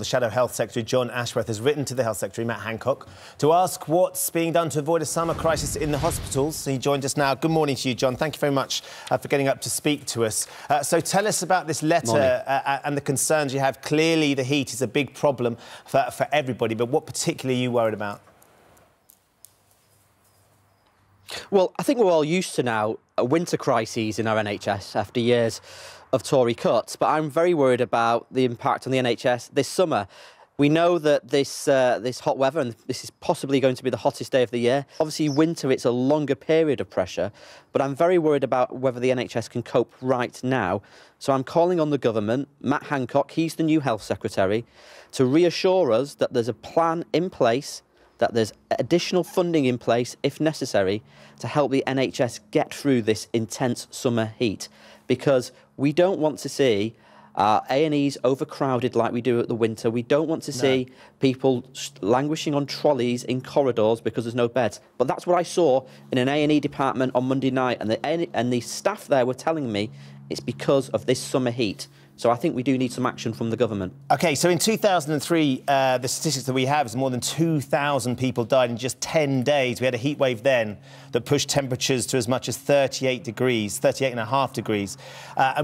The Shadow Health Secretary, Jon Ashworth, has written to the Health Secretary, Matt Hancock, to ask what's being done to avoid a summer crisis in the hospitals. He joined us now. Good morning to you, Jon. Thank you very much for getting up to speak to us. So tell us about this letter and the concerns you have. Clearly, the heat is a big problem for everybody, but what particularly are you worried about? Well, I think we're all used to now winter crises in our NHS after years of Tory cuts, but I'm very worried about the impact on the NHS this summer. We know that this hot weather, and this is possibly going to be the hottest day of the year. Obviously, winter, it's a longer period of pressure, but I'm very worried about whether the NHS can cope right now. So I'm calling on the government, Matt Hancock, he's the new Health Secretary, to reassure us that there's a plan in place, that there's additional funding in place, if necessary, to help the NHS get through this intense summer heat. Because we don't want to see A&Es overcrowded like we do at the winter. We don't want to see people languishing on trolleys in corridors because there's no beds. But that's what I saw in an A&E department on Monday night, and the staff there were telling me it's because of this summer heat. So I think we do need some action from the government. OK, so in 2003, the statistics that we have is more than 2,000 people died in just 10 days. We had a heatwave then that pushed temperatures to as much as 38 degrees, 38.5 degrees,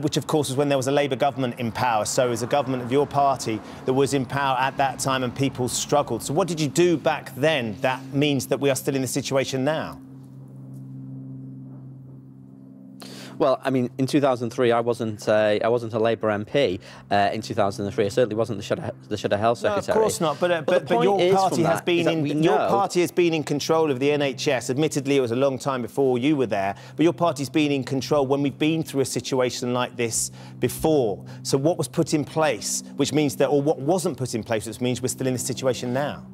which, of course, was when there was a Labour government in power. So it was a government of your party that was in power at that time and people struggled. So what did you do back then that means that we are still in this situation now? Well, I mean, in 2003, I wasn't a Labour MP. In 2003, I certainly wasn't the Shadow Health Secretary. No, of course not. But your party has been in control of the NHS. Admittedly, it was a long time before you were there. But your party's been in control when we've been through a situation like this before. So what was put in place, which means that, or what wasn't put in place, which means we're still in this situation now?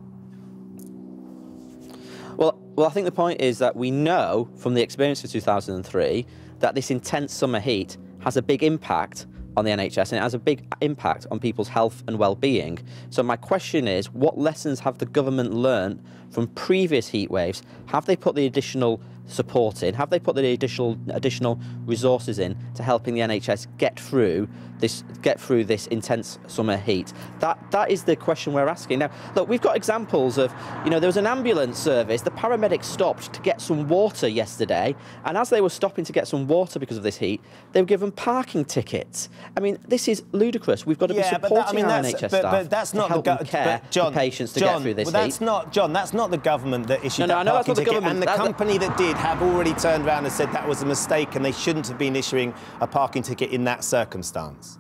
Well, I think the point is that we know from the experience of 2003 that this intense summer heat has a big impact on the NHS, and it has a big impact on people's health and well-being. So my question is, what lessons have the government learned from previous heat waves? Have they put the additional support in? Have they put the additional resources in to helping the NHS get through this intense summer heat? That is the question we're asking. Now, look, we've got examples of, there was an ambulance service. The paramedics stopped to get some water yesterday, and as they were stopping to get some water because of this heat, they were given parking tickets. I mean, this is ludicrous. We've got to be supporting our NHS staff but that's not to help them care for patients to get through this heat. John, that's not the government that issued that parking ticket, and the company that did have already turned around and said that was a mistake and they shouldn't have been issuing a parking ticket in that circumstance.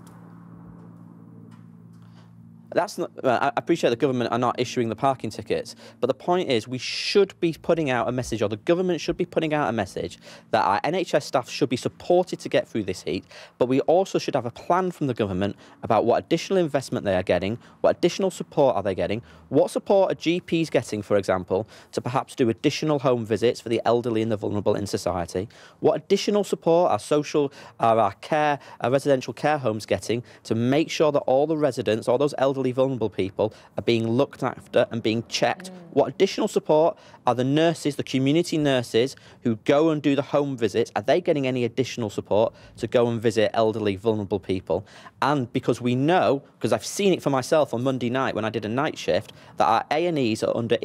That's not, I appreciate the government are not issuing the parking tickets, but the point is we should be putting out a message, or the government should be putting out a message, that our NHS staff should be supported to get through this heat, but we also should have a plan from the government about what additional investment they are getting, what additional support are they getting, what support are GPs getting, for example, to perhaps do additional home visits for the elderly and the vulnerable in society, what additional support our residential care homes getting to make sure that all the residents, all those elderly vulnerable people are being looked after and being checked. What additional support are the nurses, the community nurses who go and do the home visits? Are they getting any additional support to go and visit elderly, vulnerable people? And because we know, because I've seen it for myself on Monday night when I did a night shift, that our A&Es are under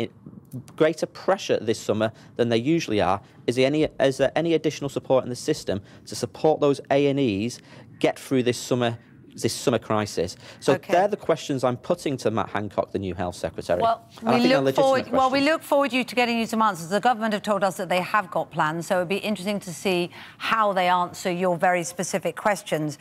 greater pressure this summer than they usually are. Is there any additional support in the system to support those A&Es get through this summer crisis? So they're the questions I'm putting to Matt Hancock, the new Health Secretary. Well, we look forward to getting you some answers. The government have told us that they have got plans, so it'd be interesting to see how they answer your very specific questions.